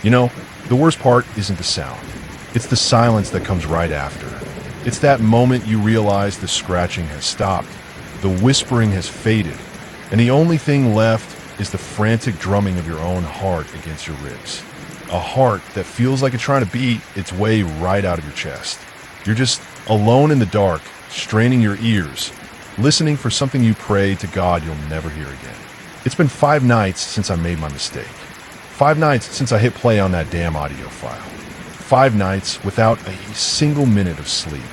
You know, the worst part isn't the sound. It's the silence that comes right after. It's that moment you realize the scratching has stopped, the whispering has faded, and the only thing left is the frantic drumming of your own heart against your ribs. A heart that feels like it's trying to beat its way right out of your chest. You're just alone in the dark, straining your ears, listening for something you pray to God you'll never hear again. It's been 5 nights since I made my mistake. 5 nights since I hit play on that damn audio file. 5 nights without a single minute of sleep.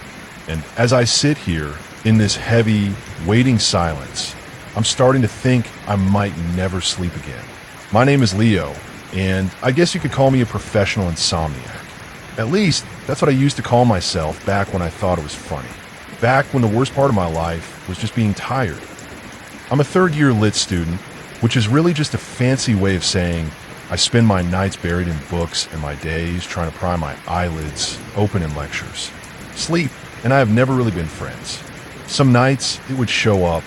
And as I sit here in this heavy, waiting silence, I'm starting to think I might never sleep again. My name is Leo, and I guess you could call me a professional insomniac. At least, that's what I used to call myself back when I thought it was funny. Back when the worst part of my life was just being tired. I'm a third-year lit student, which is really just a fancy way of saying I spend my nights buried in books and my days trying to pry my eyelids open in lectures. Sleep and I have never really been friends. Some nights it would show up,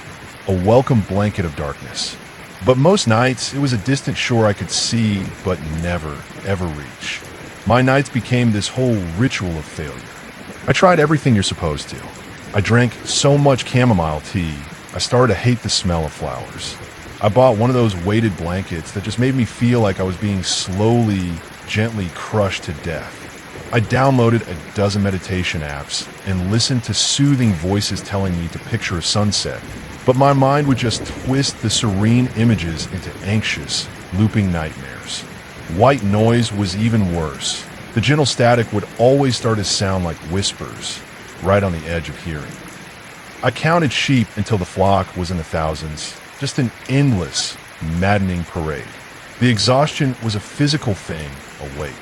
a welcome blanket of darkness. But most nights it was a distant shore I could see but never, ever reach. My nights became this whole ritual of failure. I tried everything you're supposed to. I drank so much chamomile tea, I started to hate the smell of flowers. I bought one of those weighted blankets that just made me feel like I was being slowly, gently crushed to death. I downloaded a dozen meditation apps and listened to soothing voices telling me to picture a sunset. But my mind would just twist the serene images into anxious, looping nightmares. White noise was even worse. The gentle static would always start to sound like whispers, right on the edge of hearing. I counted sheep until the flock was in the thousands, just an endless, maddening parade. The exhaustion was a physical thing, a weight.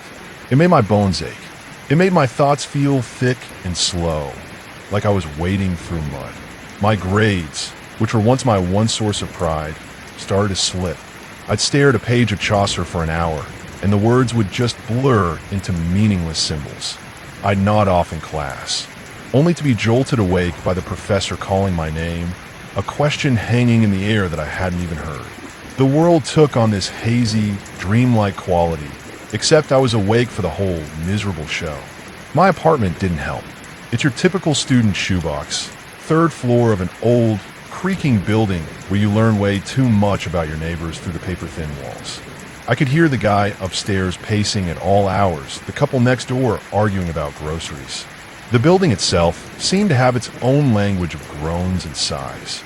It made my bones ache. It made my thoughts feel thick and slow, like I was wading through mud. My grades, which were once my one source of pride, started to slip. I'd stare at a page of Chaucer for an hour, and the words would just blur into meaningless symbols. I'd nod off in class, only to be jolted awake by the professor calling my name, a question hanging in the air that I hadn't even heard. The world took on this hazy, dreamlike quality, except I was awake for the whole miserable show. My apartment didn't help. It's your typical student shoebox, 3rd floor of an old, creaking building where you learn way too much about your neighbors through the paper-thin walls. I could hear the guy upstairs pacing at all hours, the couple next door arguing about groceries. The building itself seemed to have its own language of groans and sighs.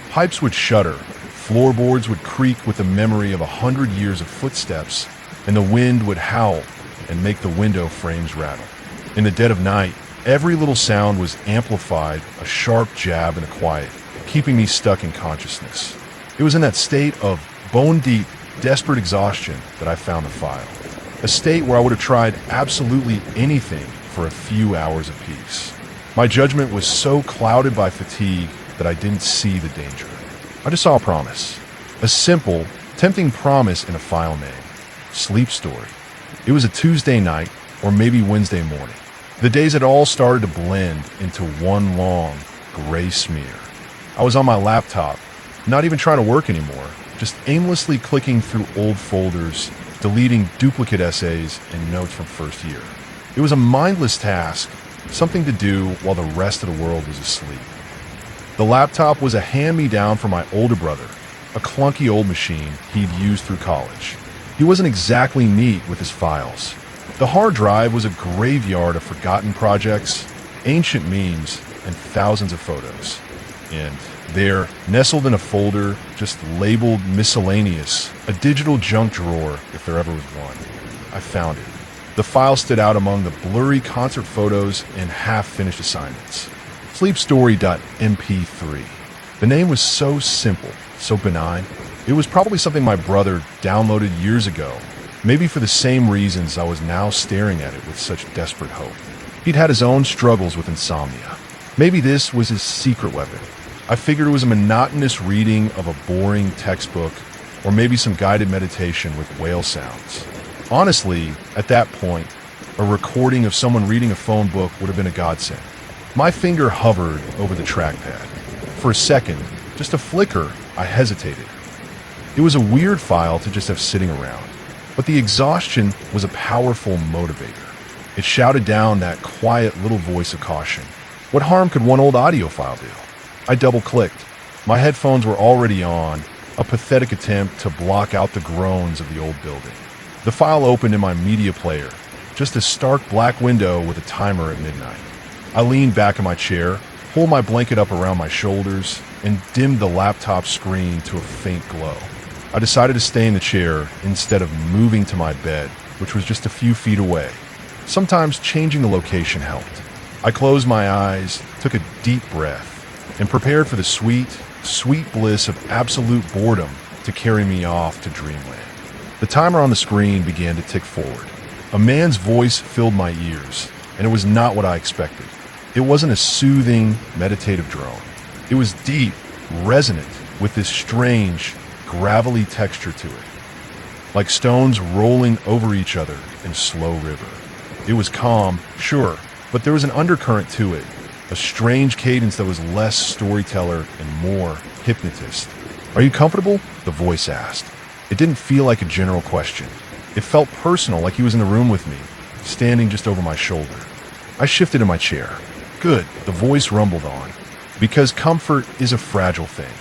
Pipes would shudder, floorboards would creak with the memory of 100 years of footsteps, and the wind would howl and make the window frames rattle. In the dead of night, every little sound was amplified, a sharp jab in the quiet, keeping me stuck in consciousness. It was in that state of bone-deep, desperate exhaustion that I found the file. A state where I would have tried absolutely anything for a few hours apiece. My judgment was so clouded by fatigue that I didn't see the danger. I just saw a promise. A simple, tempting promise in a file name. Sleep Story. It was a Tuesday night, or maybe Wednesday morning. The days had all started to blend into one long, gray smear. I was on my laptop, not even trying to work anymore, just aimlessly clicking through old folders, deleting duplicate essays and notes from first year. It was a mindless task, something to do while the rest of the world was asleep. The laptop was a hand-me-down from my older brother, a clunky old machine he'd used through college. He wasn't exactly neat with his files. The hard drive was a graveyard of forgotten projects, ancient memes, and thousands of photos. And there, nestled in a folder, just labeled miscellaneous, a digital junk drawer if there ever was one, I found it. The file stood out among the blurry concert photos and half-finished assignments. Sleepstory.mp3. The name was so simple, so benign. It was probably something my brother downloaded years ago, maybe for the same reasons I was now staring at it with such desperate hope. He'd had his own struggles with insomnia. Maybe this was his secret weapon. I figured it was a monotonous reading of a boring textbook, or maybe some guided meditation with whale sounds. Honestly, at that point, a recording of someone reading a phone book would have been a godsend. My finger hovered over the trackpad. For a second, just a flicker, I hesitated. It was a weird file to just have sitting around. But the exhaustion was a powerful motivator. It shouted down that quiet little voice of caution. What harm could one old audio file do? I double-clicked. My headphones were already on, a pathetic attempt to block out the groans of the old building. The file opened in my media player, just a stark black window with a timer at midnight. I leaned back in my chair, pulled my blanket up around my shoulders, and dimmed the laptop screen to a faint glow. I decided to stay in the chair instead of moving to my bed, which was just a few feet away. Sometimes changing the location helped. I closed my eyes, took a deep breath, and prepared for the sweet, sweet bliss of absolute boredom to carry me off to dreamland. The timer on the screen began to tick forward. A man's voice filled my ears, and it was not what I expected. It wasn't a soothing, meditative drone. It was deep, resonant, with this strange, gravelly texture to it, like stones rolling over each other in a slow river. It was calm, sure, but there was an undercurrent to it, a strange cadence that was less storyteller and more hypnotist. "Are you comfortable?" the voice asked. It didn't feel like a general question. It felt personal, like he was in the room with me, standing just over my shoulder. I shifted in my chair. "Good," the voice rumbled on, "because comfort is a fragile thing.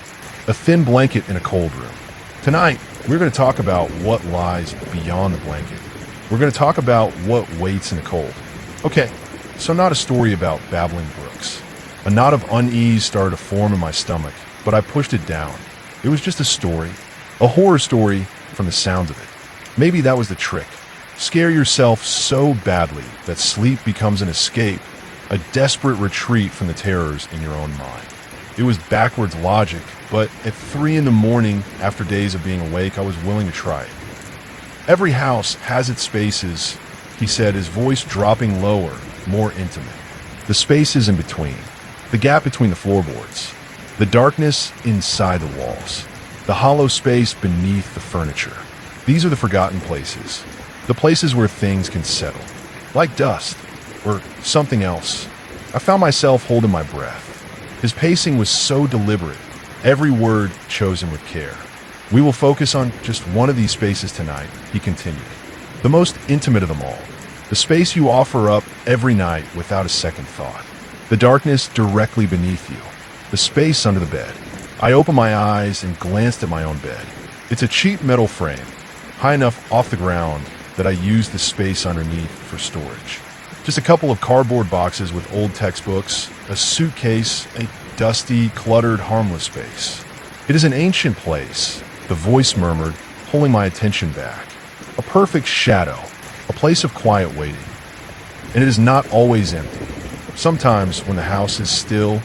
A thin blanket in a cold room. Tonight, we're going to talk about what lies beyond the blanket. We're going to talk about what waits in the cold." Okay, so not a story about babbling brooks. A knot of unease started to form in my stomach, but I pushed it down. It was just a story, a horror story from the sound of it. Maybe that was the trick. Scare yourself so badly that sleep becomes an escape, a desperate retreat from the terrors in your own mind. It was backwards logic, but at 3 in the morning, after days of being awake, I was willing to try it. "Every house has its spaces," he said, his voice dropping lower, more intimate. "The spaces in between, the gap between the floorboards, the darkness inside the walls, the hollow space beneath the furniture. These are the forgotten places, the places where things can settle, like dust, or something else." I found myself holding my breath. His pacing was so deliberate, every word chosen with care. "We will focus on just one of these spaces tonight," he continued. "The most intimate of them all. The space you offer up every night without a second thought. The darkness directly beneath you. The space under the bed." I opened my eyes and glanced at my own bed. It's a cheap metal frame, high enough off the ground that I used the space underneath for storage. Just a couple of cardboard boxes with old textbooks, a suitcase, a dusty, cluttered, harmless space. "It is an ancient place," the voice murmured, pulling my attention back. "A perfect shadow, a place of quiet waiting. And it is not always empty. Sometimes when the house is still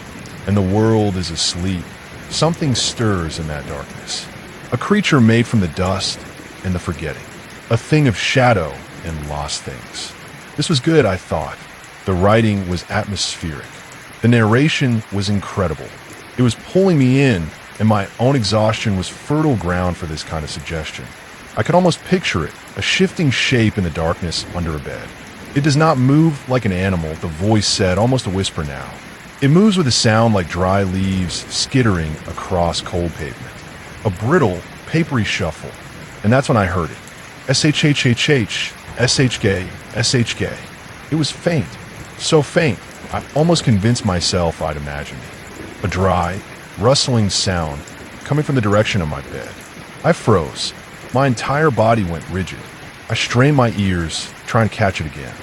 and the world is asleep, something stirs in that darkness. A creature made from the dust and the forgetting. A thing of shadow and lost things." This was good, I thought. The writing was atmospheric. The narration was incredible. It was pulling me in, and my own exhaustion was fertile ground for this kind of suggestion. I could almost picture it, a shifting shape in the darkness under a bed. "It does not move like an animal," the voice said, almost a whisper now. "It moves with a sound like dry leaves skittering across cold pavement. A brittle, papery shuffle." And that's when I heard it. S-H-H-H-H, S-H-Gay, S-H-Gay. It was faint, so faint, I almost convinced myself I'd imagined it. A dry, rustling sound coming from the direction of my bed. I froze. My entire body went rigid. I strained my ears, trying to catch it again.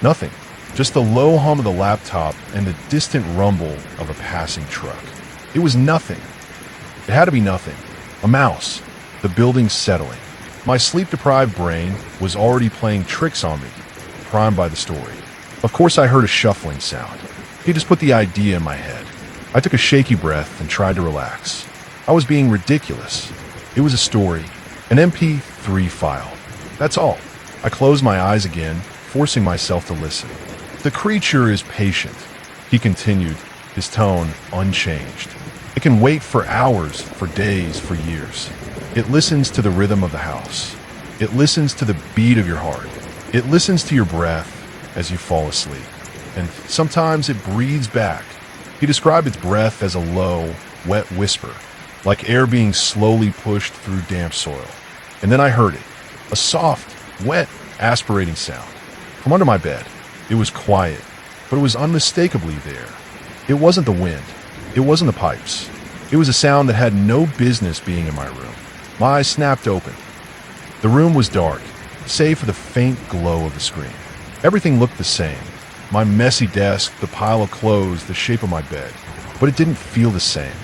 Nothing. Just the low hum of the laptop and the distant rumble of a passing truck. It was nothing. It had to be nothing. A mouse. The building settling. My sleep-deprived brain was already playing tricks on me, primed by the story. Of course I heard a shuffling sound. He just put the idea in my head. I took a shaky breath and tried to relax. I was being ridiculous. It was a story, an MP3 file. That's all. I closed my eyes again, forcing myself to listen. "The creature is patient," he continued, his tone unchanged. "It can wait for hours, for days, for years. It listens to the rhythm of the house. It listens to the beat of your heart. It listens to your breath as you fall asleep. And sometimes it breathes back." He described its breath as a low, wet whisper, like air being slowly pushed through damp soil. And then I heard it. A soft, wet, aspirating sound. From under my bed. It was quiet, but it was unmistakably there. It wasn't the wind. It wasn't the pipes. It was a sound that had no business being in my room. My eyes snapped open. The room was dark, save for the faint glow of the screen. Everything looked the same. My messy desk, the pile of clothes, the shape of my bed. But it didn't feel the same.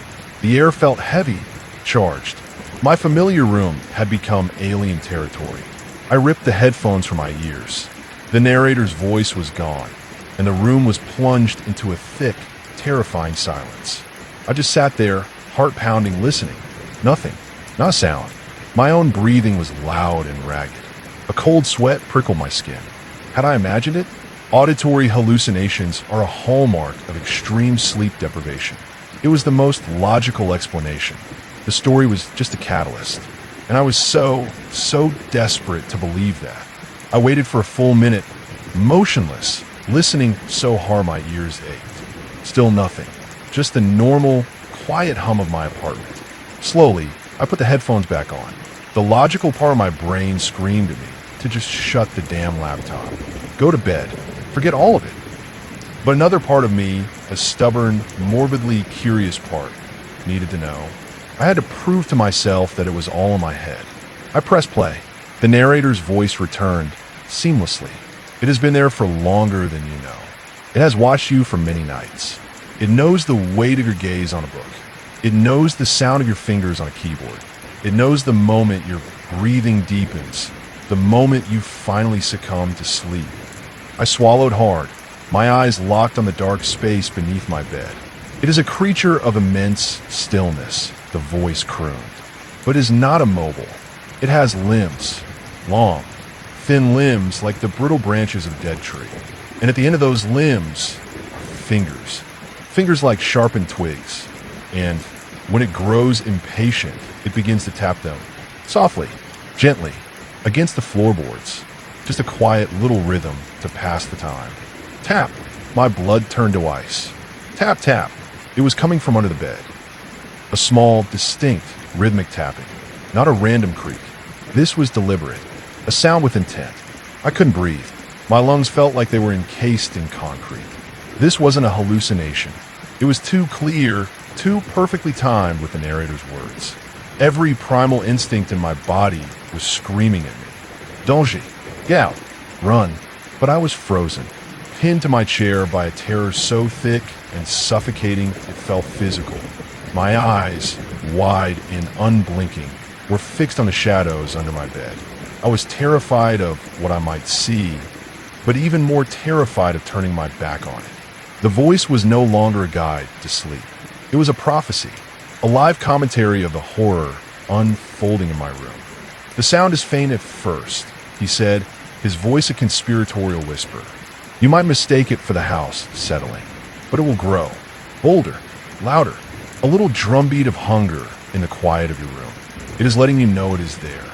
The air felt heavy, charged. My familiar room had become alien territory. I ripped the headphones from my ears. The narrator's voice was gone, and the room was plunged into a thick, terrifying silence. I just sat there, heart pounding, listening. Nothing. Not a sound. My own breathing was loud and ragged. A cold sweat prickled my skin. Had I imagined it? Auditory hallucinations are a hallmark of extreme sleep deprivation. It was the most logical explanation. The story was just a catalyst. And I was so desperate to believe that. I waited for a full minute, motionless, listening so hard my ears ached. Still nothing. Just the normal, quiet hum of my apartment. Slowly, I put the headphones back on. The logical part of my brain screamed at me to just shut the damn laptop. Go to bed. Forget all of it. But another part of me, a stubborn, morbidly curious part, needed to know. I had to prove to myself that it was all in my head. I pressed play. The narrator's voice returned, seamlessly. It has been there for longer than you know. It has watched you for many nights. It knows the weight of your gaze on a book. It knows the sound of your fingers on a keyboard. It knows the moment your breathing deepens, the moment you finally succumb to sleep. I swallowed hard, my eyes locked on the dark space beneath my bed. It is a creature of immense stillness, the voice crooned, but is not immobile. It has limbs, long, thin limbs like the brittle branches of a dead tree. And at the end of those limbs, fingers. Fingers like sharpened twigs. And when it grows impatient, it begins to tap them, softly, gently, against the floorboards. Just a quiet little rhythm to pass the time. Tap! My blood turned to ice. Tap, tap. It was coming from under the bed. A small, distinct, rhythmic tapping. Not a random creak. This was deliberate. A sound with intent. I couldn't breathe. My lungs felt like they were encased in concrete. This wasn't a hallucination. It was too clear, too perfectly timed with the narrator's words. Every primal instinct in my body was screaming at me. Danger! Get out! Run! But I was frozen, pinned to my chair by a terror so thick and suffocating it felt physical. My eyes, wide and unblinking, were fixed on the shadows under my bed. I was terrified of what I might see, but even more terrified of turning my back on it. The voice was no longer a guide to sleep. It was a prophecy, a live commentary of the horror unfolding in my room. The sound is faint at first, he said, his voice a conspiratorial whisper. You might mistake it for the house settling, but it will grow, bolder, louder, a little drumbeat of hunger in the quiet of your room. It is letting you know it is there.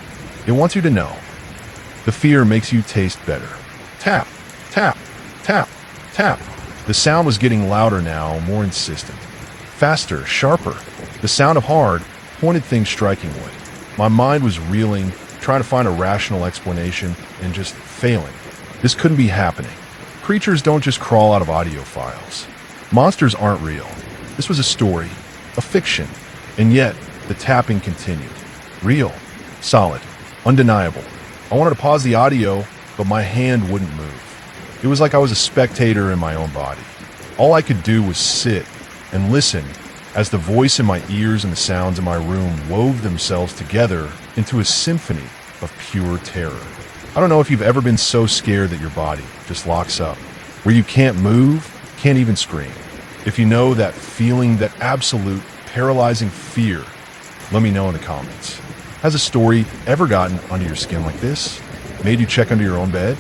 It wants you to know. The fear makes you taste better. Tap, tap, tap, tap. The sound was getting louder now, more insistent. Faster, sharper. The sound of hard, pointed things striking wood. My mind was reeling, trying to find a rational explanation, and just failing. This couldn't be happening. Creatures don't just crawl out of audio files. Monsters aren't real. This was a story, a fiction, and yet the tapping continued. Real, solid, undeniable. I wanted to pause the audio, but my hand wouldn't move. It was like I was a spectator in my own body. All I could do was sit and listen as the voice in my ears and the sounds in my room wove themselves together into a symphony of pure terror. I don't know if you've ever been so scared that your body just locks up, where you can't move, can't even scream. If you know that feeling, that absolute paralyzing fear, let me know in the comments. Has a story ever gotten under your skin like this? Made you check under your own bed?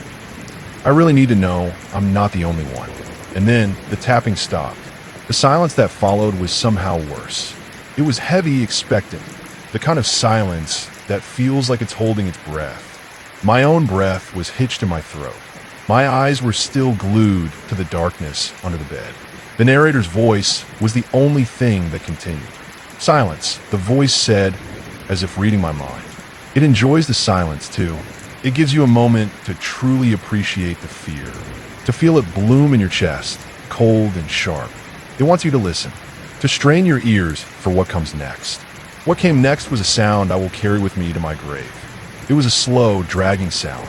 I really need to know I'm not the only one. And then the tapping stopped. The silence that followed was somehow worse. It was heavy, expectant, the kind of silence that feels like it's holding its breath. My own breath was hitched in my throat. My eyes were still glued to the darkness under the bed. The narrator's voice was the only thing that continued. Silence, the voice said, as if reading my mind. It enjoys the silence, too. It gives you a moment to truly appreciate the fear, to feel it bloom in your chest, cold and sharp. It wants you to listen, to strain your ears for what comes next. What came next was a sound I will carry with me to my grave. It was a slow, dragging sound,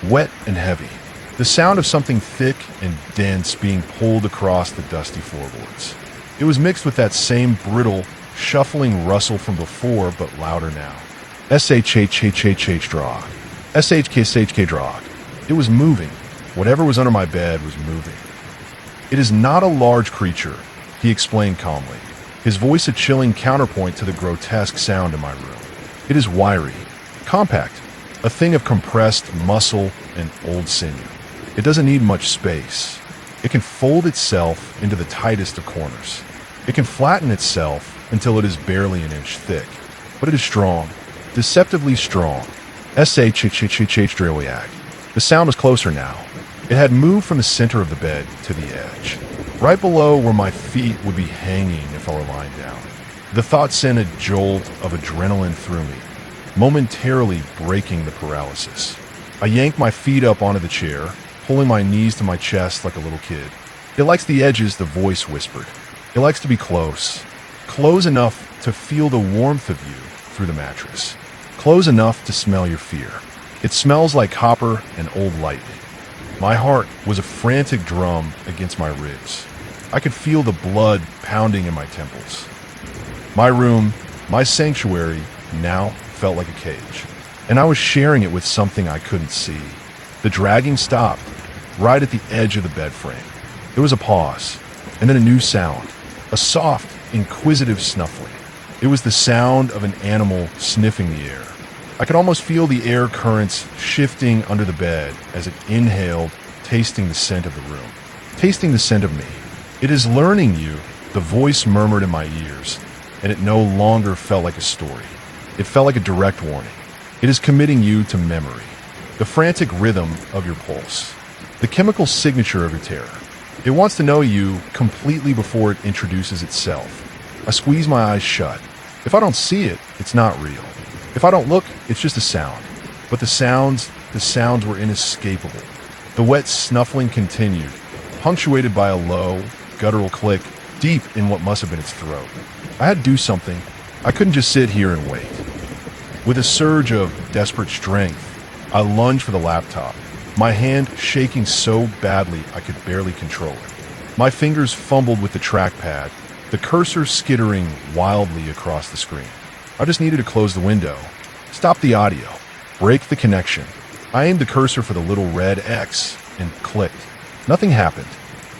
wet and heavy. The sound of something thick and dense being pulled across the dusty floorboards. It was mixed with that same brittle, shuffling rustle from before, but louder now. S-H-H-H-H-H-Drog. S-H-K-S-H-K-Drog. It was moving. Whatever was under my bed was moving. It is not a large creature, he explained calmly, his voice a chilling counterpoint to the grotesque sound in my room. It is wiry, compact, a thing of compressed muscle and old sinew. It doesn't need much space. It can fold itself into the tightest of corners. It can flatten itself until it is barely an inch thick. But it is strong, deceptively strong. S-H-H-H-H-H-Driliag. The sound was closer now. It had moved from the center of the bed to the edge, right below where my feet would be hanging if I were lying down. The thought sent a jolt of adrenaline through me, momentarily breaking the paralysis. I yanked my feet up onto the chair, pulling my knees to my chest like a little kid. It likes the edges, the voice whispered. It likes to be close. Close enough to feel the warmth of you through the mattress. Close enough to smell your fear. It smells like copper and old lightning. My heart was a frantic drum against my ribs. I could feel the blood pounding in my temples. My room, my sanctuary, now felt like a cage. And I was sharing it with something I couldn't see. The dragging stopped, right at the edge of the bed frame. There was a pause, and then a new sound, a soft, inquisitive snuffling. It was the sound of an animal sniffing the air. I could almost feel the air currents shifting under the bed as it inhaled, tasting the scent of the room, tasting the scent of me. It is learning you, the voice murmured in my ears, and it no longer felt like a story. It felt like a direct warning. It is committing you to memory, the frantic rhythm of your pulse, the chemical signature of your terror. It wants to know you completely before it introduces itself. I squeeze my eyes shut. If I don't see it, it's not real. If I don't look, it's just a sound. But the sounds were inescapable. The wet snuffling continued, punctuated by a low, guttural click deep in what must have been its throat. I had to do something. I couldn't just sit here and wait. With a surge of desperate strength, I lunged for the laptop, my hand shaking so badly I could barely control it. My fingers fumbled with the trackpad, the cursor skittering wildly across the screen. I just needed to close the window, stop the audio, break the connection. I aimed the cursor for the little red X and clicked. Nothing happened.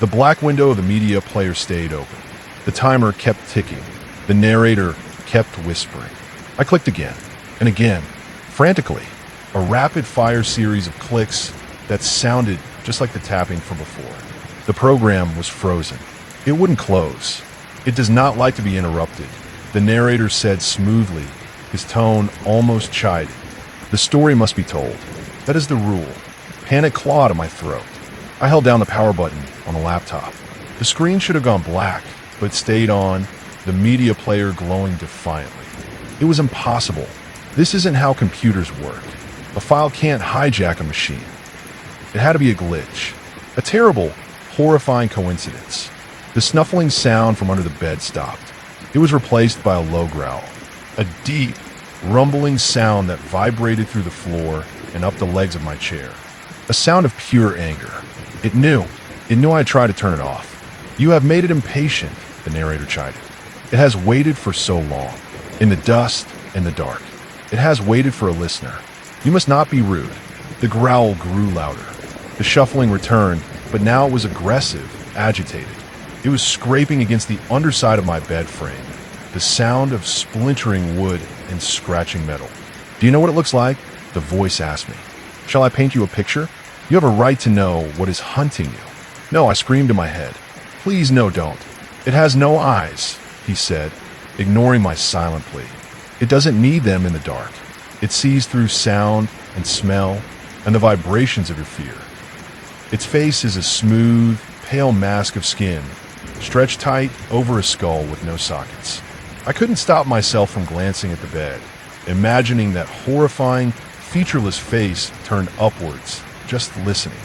The black window of the media player stayed open. The timer kept ticking. The narrator kept whispering. I clicked again and again, frantically, a rapid-fire series of clicks that sounded just like the tapping from before. The program was frozen. It wouldn't close. It does not like to be interrupted, the narrator said smoothly, his tone almost chiding. The story must be told. That is the rule. Panic clawed at my throat. I held down the power button on the laptop. The screen should have gone black, but stayed on, the media player glowing defiantly. It was impossible. This isn't how computers work. A file can't hijack a machine. It had to be a glitch. A terrible, horrifying coincidence. The snuffling sound from under the bed stopped. It was replaced by a low growl. A deep, rumbling sound that vibrated through the floor and up the legs of my chair. A sound of pure anger. It knew I tried to turn it off. You have made it impatient, the narrator chided. It has waited for so long, in the dust and the dark. It has waited for a listener. You must not be rude. The growl grew louder. The shuffling returned, but now it was aggressive, agitated. It was scraping against the underside of my bed frame, the sound of splintering wood and scratching metal. Do you know what it looks like? The voice asked me. Shall I paint you a picture? You have a right to know what is hunting you. No, I screamed in my head. Please, no, don't. It has no eyes, he said, ignoring my silent plea. It doesn't need them in the dark. It sees through sound and smell and the vibrations of your fear. Its face is a smooth, pale mask of skin, stretched tight over a skull with no sockets. I couldn't stop myself from glancing at the bed, imagining that horrifying, featureless face turned upwards, just listening.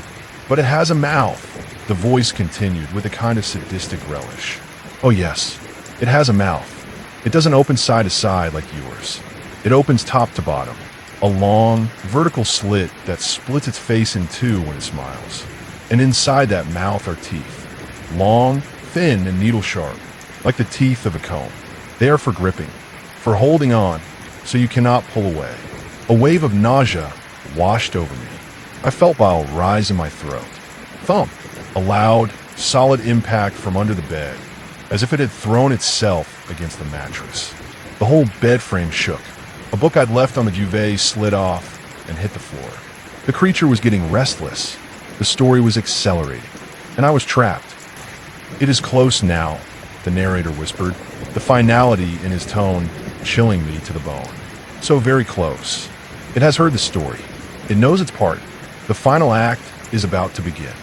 "But it has a mouth," the voice continued with a kind of sadistic relish. "Oh yes, it has a mouth. It doesn't open side to side like yours. It opens top to bottom, a long, vertical slit that splits its face in two when it smiles. And inside that mouth are teeth, long, thin, and needle-sharp, like the teeth of a comb. They are for gripping, for holding on, so you cannot pull away." A wave of nausea washed over me. I felt bile rise in my throat. Thump! A loud, solid impact from under the bed, as if it had thrown itself against the mattress. The whole bed frame shook. A book I'd left on the duvet slid off and hit the floor. The creature was getting restless. The story was accelerating, and I was trapped. "It is close now," the narrator whispered, the finality in his tone chilling me to the bone. "So very close. It has heard the story. It knows its part. The final act is about to begin.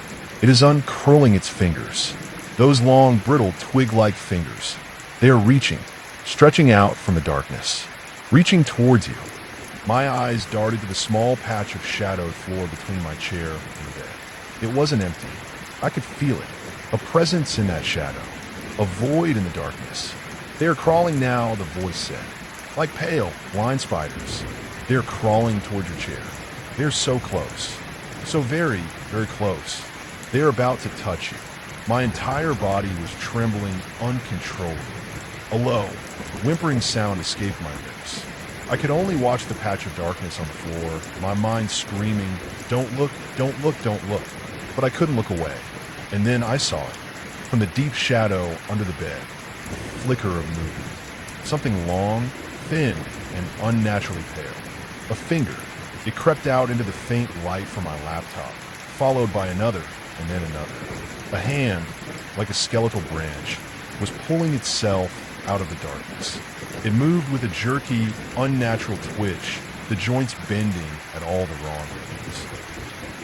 It is uncurling its fingers. Those long, brittle, twig-like fingers. They are reaching, stretching out from the darkness. Reaching towards you." My eyes darted to the small patch of shadowed floor between my chair and the bed. It wasn't empty. I could feel it. A presence in that shadow. A void in the darkness. "They are crawling now," the voice said. "Like pale, blind spiders. They are crawling toward your chair. They are so close. So very, very close. They are about to touch you." My entire body was trembling uncontrollably. A low, whimpering sound escaped my lips. I could only watch the patch of darkness on the floor, my mind screaming, "Don't look, don't look, don't look." But I couldn't look away. And then I saw it. From the deep shadow under the bed, a flicker of movement. Something long, thin, and unnaturally pale. A finger. It crept out into the faint light from my laptop, followed by another, and then another. A hand, like a skeletal branch, was pulling itself out of the darkness. It moved with a jerky, unnatural twitch, the joints bending at all the wrong rhythms.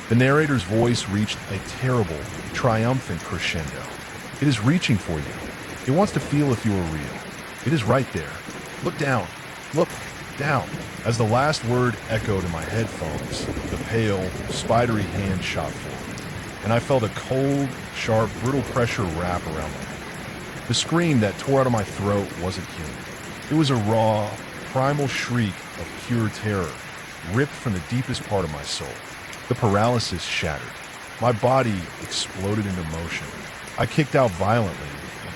The narrator's voice reached a terrible, triumphant crescendo. "It is reaching for you. It wants to feel if you are real. It is right there. Look down. Look down." As the last word echoed in my headphones, the pale, spidery hand shot forward, and I felt a cold, sharp, brittle pressure wrap around my neck. The scream that tore out of my throat wasn't human. It was a raw, primal shriek of pure terror, ripped from the deepest part of my soul. The paralysis shattered. My body exploded into motion. I kicked out violently,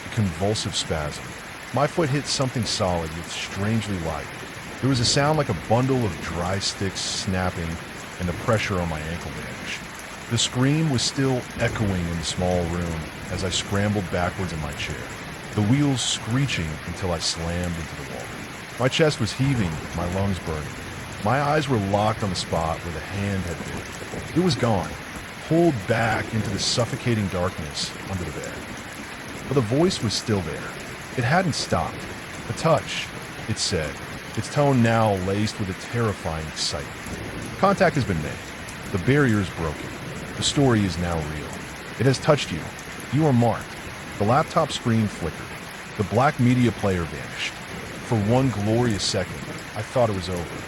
a convulsive spasm. My foot hit something solid yet strangely light. There was a sound like a bundle of dry sticks snapping, and the pressure on my ankle vanished. The scream was still echoing in the small room as I scrambled backwards in my chair, the wheels screeching until I slammed into the wall. My chest was heaving, my lungs burning. My eyes were locked on the spot where the hand had been. It was gone, pulled back into the suffocating darkness under the bed. But the voice was still there. It hadn't stopped. "A touch," it said, its tone now laced with a terrifying excitement. "Contact has been made. The barrier is broken. The story is now real. It has touched you. You are marked." The laptop screen flickered. The black media player vanished. For one glorious second, I thought it was over.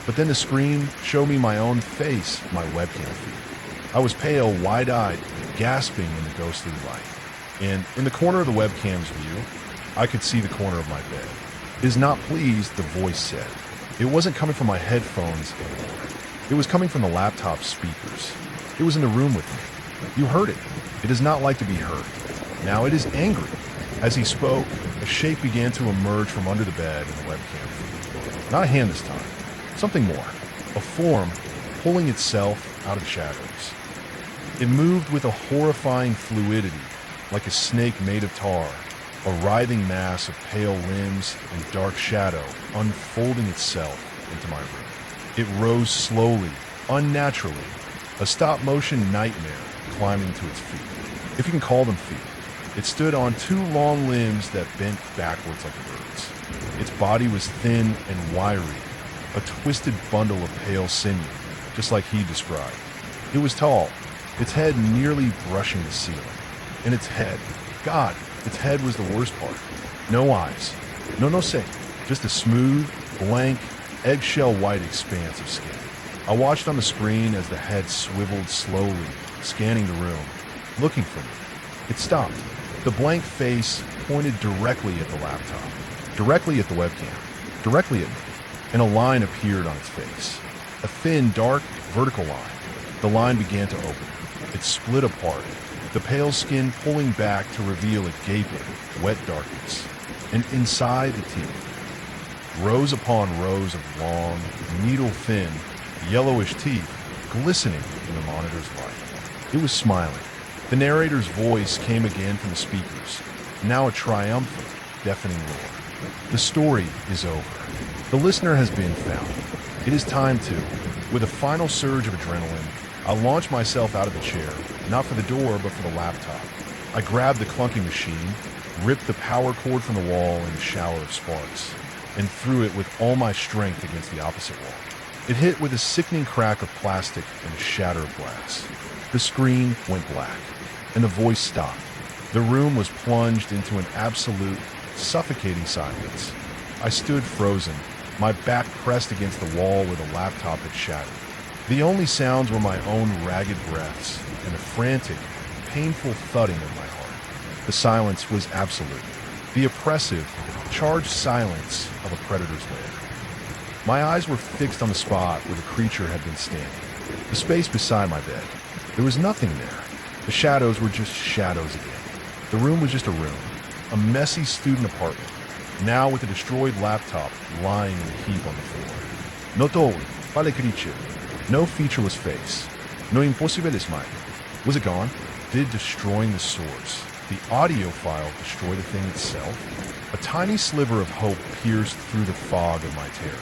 But then the screen showed me my own face, my webcam feed. I was pale, wide-eyed, gasping in the ghostly light. And in the corner of the webcam's view, I could see the corner of my bed. "It is not pleased," the voice said. It wasn't coming from my headphones anymore. It was coming from the laptop speakers. It was in the room with me. You heard it. It does not like to be hurt. Now it is angry. As he spoke, a shape began to emerge from under the bed in the webcam feed. Not a hand this time. Something more. A form pulling itself out of shadows. It moved with a horrifying fluidity, like a snake made of tar, a writhing mass of pale limbs and dark shadow unfolding itself into my room. It rose slowly, unnaturally, a stop-motion nightmare climbing to its feet, if you can call them feet. It stood on two long limbs that bent backwards like a bird's. Its body was thin and wiry, a twisted bundle of pale sinew, just like he described. It was tall, its head nearly brushing the ceiling. And its head, God, its head was the worst part. No eyes, no sé, just a smooth, blank, eggshell white expanse of skin. I watched on the screen as the head swiveled slowly, scanning the room, looking for me. It stopped. The blank face pointed directly at the laptop, directly at the webcam, directly at me, and a line appeared on its face. A thin, dark, vertical line. The line began to open. It split apart, the pale skin pulling back to reveal a gaping, wet darkness. And inside the teeth, rows upon rows of long, needle-thin, yellowish teeth glistening in the monitor's light. It was smiling. The narrator's voice came again from the speakers, now a triumphant, deafening roar. The story is over. The listener has been found. It is time to, with a final surge of adrenaline, I launched myself out of the chair, not for the door, but for the laptop. I grabbed the clunking machine, ripped the power cord from the wall in a shower of sparks, and threw it with all my strength against the opposite wall. It hit with a sickening crack of plastic and a shatter of glass. The screen went black, and the voice stopped. The room was plunged into an absolute, suffocating silence. I stood frozen, my back pressed against the wall where the laptop had shattered. The only sounds were my own ragged breaths and the frantic, painful thudding of my heart. The silence was absolute, the oppressive, charged silence of a predator's lair. My eyes were fixed on the spot where the creature had been standing, the space beside my bed. There was nothing there. The shadows were just shadows again. The room was just a room, a messy student apartment, now with a destroyed laptop lying in a heap on the floor. No tool, vale creature. No featureless face. No impossible smile. Was it gone? Did destroying the source, the audio file, destroy the thing itself? A tiny sliver of hope pierced through the fog of my terror.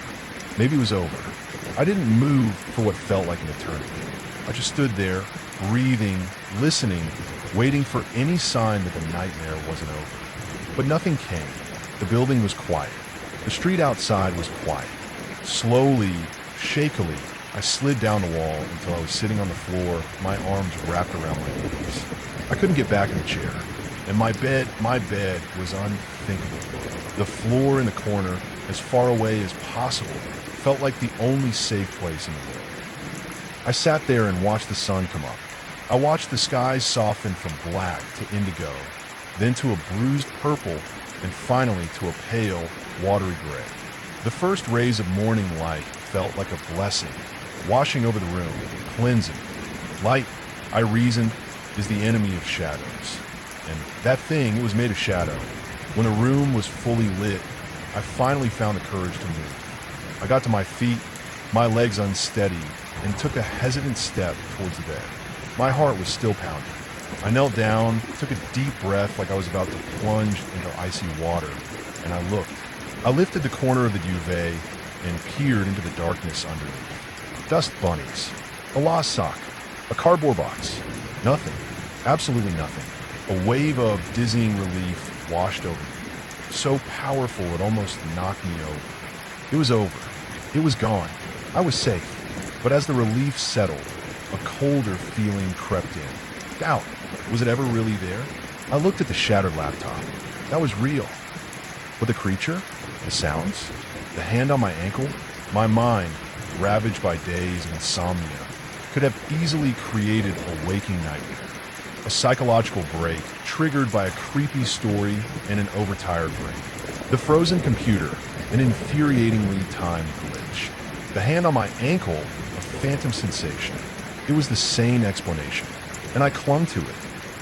Maybe it was over. I didn't move for what felt like an eternity. I just stood there, breathing, listening, waiting for any sign that the nightmare wasn't over. But nothing came. The building was quiet. The street outside was quiet. Slowly, shakily, I slid down the wall until I was sitting on the floor, my arms wrapped around my knees. I couldn't get back in the chair, and my bed was unthinkable. The floor in the corner, as far away as possible, felt like the only safe place in the world. I sat there and watched the sun come up. I watched the skies soften from black to indigo, then to a bruised purple, and finally to a pale, watery gray. The first rays of morning light felt like a blessing, washing over the room, cleansing. Light, I reasoned, is the enemy of shadows. And that thing, it was made of shadow. When a room was fully lit, I finally found the courage to move. I got to my feet, my legs unsteady, and took a hesitant step towards the bed. My heart was still pounding. I knelt down, took a deep breath like I was about to plunge into icy water, and I looked. I lifted the corner of the duvet and peered into the darkness underneath. Dust bunnies, a lost sock, a cardboard box. Nothing. Absolutely nothing. A wave of dizzying relief washed over me. So powerful it almost knocked me over. It was over. It was gone. I was safe. But as the relief settled, a colder feeling crept in. Doubt. Was it ever really there? I looked at the shattered laptop. That was real. But the creature? The sounds? The hand on my ankle? My mind, ravaged by days of insomnia, could have easily created a waking nightmare. A psychological break triggered by a creepy story and an overtired brain. The frozen computer, an infuriatingly timed glitch. The hand on my ankle, a phantom sensation. It was the sane explanation, and I clung to it.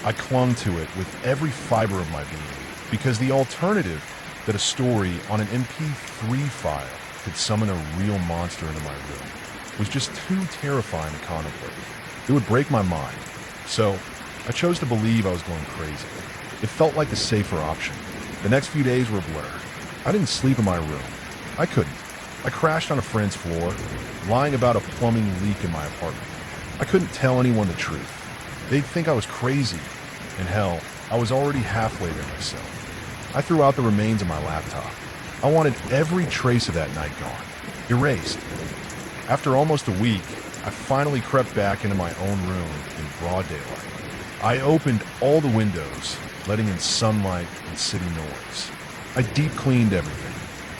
I clung to it with every fiber of my being, because the alternative, that a story on an MP3 file could summon a real monster into my room, was just too terrifying to contemplate. It would break my mind. So, I chose to believe I was going crazy. It felt like the safer option. The next few days were a blur. I didn't sleep in my room. I couldn't. I crashed on a friend's floor, lying about a plumbing leak in my apartment. I couldn't tell anyone the truth. They'd think I was crazy. And hell, I was already halfway there myself. I threw out the remains of my laptop. I wanted every trace of that night gone, erased. After almost a week, I finally crept back into my own room in broad daylight. I opened all the windows, letting in sunlight and city noise. I deep cleaned everything.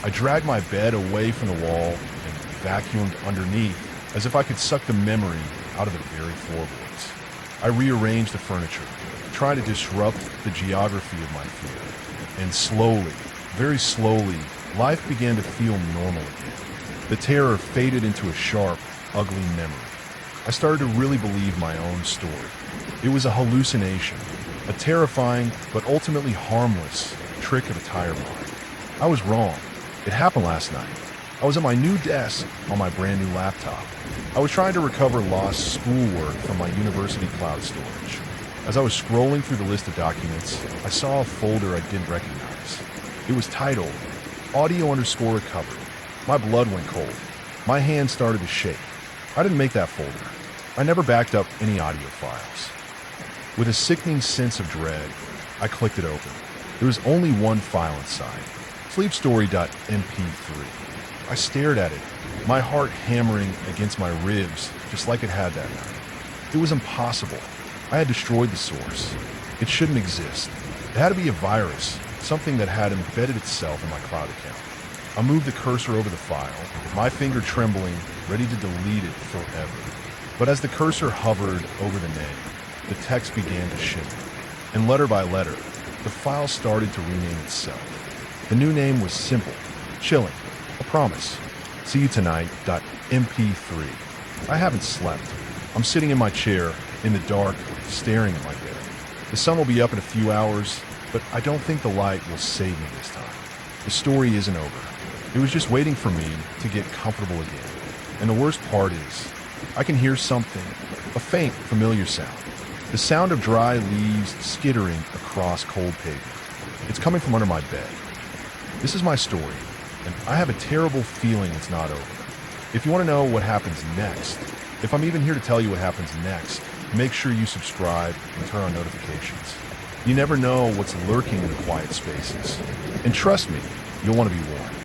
I dragged my bed away from the wall and vacuumed underneath as if I could suck the memory out of the very floorboards. I rearranged the furniture, trying to disrupt the geography of my fear. And slowly, very slowly, life began to feel normal again. The terror faded into a sharp, ugly memory. I started to really believe my own story. It was a hallucination, a terrifying but ultimately harmless trick of the tired mind. I was wrong. It happened last night. I was at my new desk on my brand new laptop. I was trying to recover lost schoolwork from my university cloud storage. As I was scrolling through the list of documents, I saw a folder I didn't recognize. It was titled Audio_Recovered. My blood went cold. My hand started to shake. I didn't make that folder. I never backed up any audio files. With a sickening sense of dread, I clicked it open. There was only one file inside, sleepstory.mp3. I stared at it, my heart hammering against my ribs just like it had that night. It was impossible. I had destroyed the source. It shouldn't exist. It had to be a virus, something that had embedded itself in my cloud account. I moved the cursor over the file, my finger trembling, ready to delete it forever. But as the cursor hovered over the name, the text began to shimmer. And letter by letter, the file started to rename itself. The new name was simple, chilling, a promise. See you tonight.mp3. I haven't slept. I'm sitting in my chair, in the dark, staring at my bed. The sun will be up in a few hours, but I don't think the light will save me this time. The story isn't over. It was just waiting for me to get comfortable again. And the worst part is, I can hear something, a faint, familiar sound. The sound of dry leaves skittering across cold pavement. It's coming from under my bed. This is my story, and I have a terrible feeling it's not over. If you want to know what happens next, if I'm even here to tell you what happens next, make sure you subscribe and turn on notifications. You never know what's lurking in the quiet spaces. And trust me, you'll want to be warned.